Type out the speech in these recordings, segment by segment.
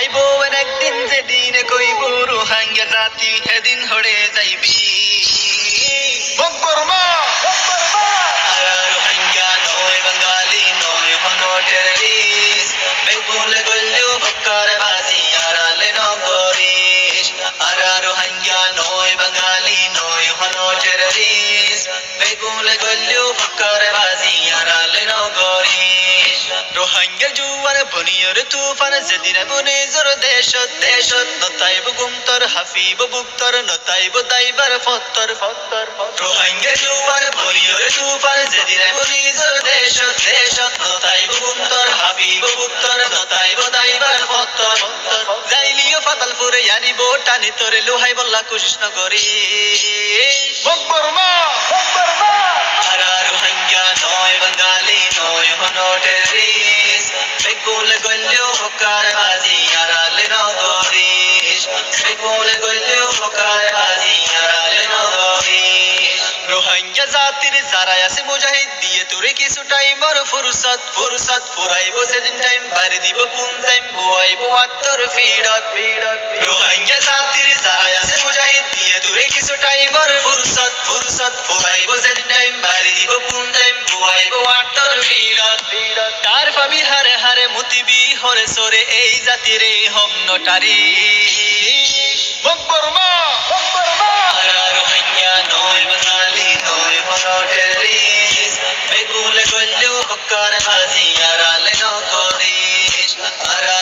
আইবো একদিন যেদিন কইব রোহিঙ্গা জাতি সেদিন হড়ে যাইবি রোহিঙ্গা নয় বাঙালি নয় হন টেররিস্ট বেগুন গল্লেও হকার বাজি আড়ালে নগরিস রোহিঙ্গা নয় বাঙালি নয় হন টেররিস্ট বেগুন গল্লেও হকার বাজি আড়ালে নগরিস রোহিঙ্গা জুয়ার বনিয়র তুফান যেদিন বনে জোর দেশত দেশত নতাইব গুমতর হাফিব বুক্তর নতাইব দাইবার ফত্তর ফত্তর রোহিঙ্গা জুয়ার বনিয়র তুফান যেদিন বনে জোর দেশত দেশত নতাইব গুমতর হাফিব বুক্তর নতাইব দাইবার ফত্তর যাইলিও ফাতালপুরে আনিব টানি তোরে লোহাই বল্লা কোশিশ নগরি রোহিঙ্গা নয় বাঙালি নয় হন টেররিস্ট বেগুন গল্লেও হকার বাজি আড়ালে নগরিস বেগুন গল্লেও হকার বাজি আড়ালে নগরিস রোহিঙ্গা জাতির যারা আছে মুজাহিদ দিয়ে তোরে কিছু টাইমর ফুরসত ফুরসত ফুরাইব সেদিন টাইম বাড়ি দিব কোন টাইম বুয়াইব আত্তর ফিরত ফিরত রোহিঙ্গা জাতির যারা আছে মুজাহিদ দিয়ে তোরে কিছু টাইমর ফুরসত ফুরসত ফুরাইব সেদিন টাইম বাড়ি দিব কোন টাইম বুয়াইব আত্তর ফিরত ফিরত তার পাবি হারে হারে মুতিবি হরে সরে এই জাতিরে হম নটারি রোহিঙ্গা নয় বাঙালি নয় হন টেররিস্ট বেগুন গল্লেও হকার বাজি আড়ালে নগরিস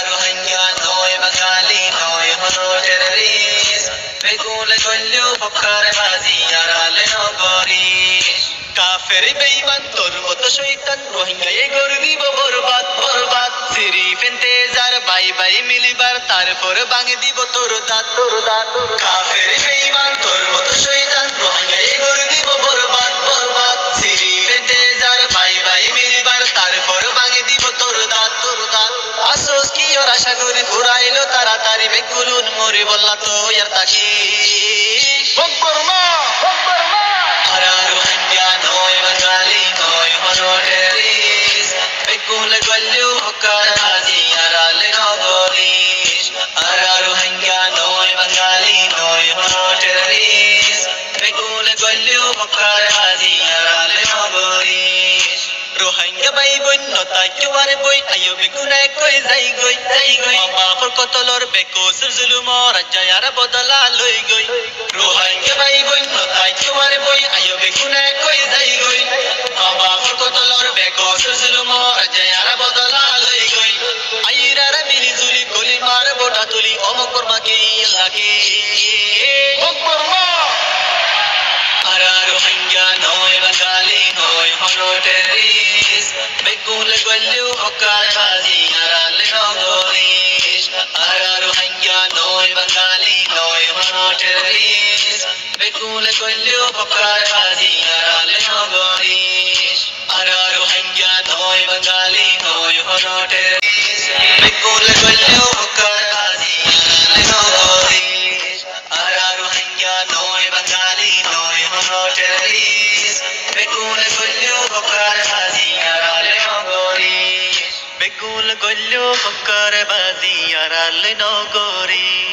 রোহিঙ্গা নয় বাঙালি নয় হন টেররিস্ট বেগুন গল্লেও হকার বাজি আড়ালে নগরিস কাফের বেঈমান তোর মতো শয়তান রোহিঙ্গা এ গর দিব বরবাদ বরবাদ সিরি ফেনতে যার বাই বাই মিলিবার তারপর ভাঙে দিব তোর দাঁত কাফের বেঈমান তোর মতো শয়তান রোহিঙ্গা এ গর দিব বরবাদ বরবাদ সিরি ফেনতে যার বাই বাই মিলিবার তারপর ভাঙে দিব তোর দাঁত আসোস কি ওর আশা করি ঘুরাইলো তাড়াতাড়ি বেকুলুন মরি বললা তো ইয়ার তাকি রোহিঙ্গা নয় বাঙালি নয় হন টেররিস্ট বেগুন গল্লেও হকার বাজি আড়ালে নগরিস রোহিঙ্গা নয় বাঙালি নয় হন টেররিস্ট বেগুন গল্লেও হকার বাজি আড়ালে নগরিস রোহিঙ্গা বাই বই নতাই কেওয়ারে বই আইও বেগুন কই যাই গই বাপর কতলর বেকসুর জুলুম রাজ্জায়ার বদলা লই গই রোহিঙ্গা বাই বই নতাই কেওয়ারে বই আইও বেগুন কই যাই গই বাপর কতলর বেকসুর জুলুম রাজ্জায়ার বদলা লই গই আইরারা মিলি জুলি গলি মার বোটা তুলি অমকর মাকে লাগে রোহিঙ্গা নয় বাঙালি নয় হন টেররিস্ট বেগুন গল্লেও হকার বাজি আড়ালে নগরিস রোহিঙ্গা নয় বাঙালি নয় হন টেররিস্ট বেগুন গল্লেও হকার বাজি আড়ালে নগরিস রোহিঙ্গা নয় বাঙালি নয় হন টেররিস্ট বেগুন গল্লেও হকার বাজি আড়ালে নগরিস রোহিঙ্গা নয় বাঙালি নয় হন টেররিস্ট বেগুন গল্লেও হকার বাজি আড়ালে নগরিস বেগুন গল্লেও হকার বাজি আড়ালে নগরিস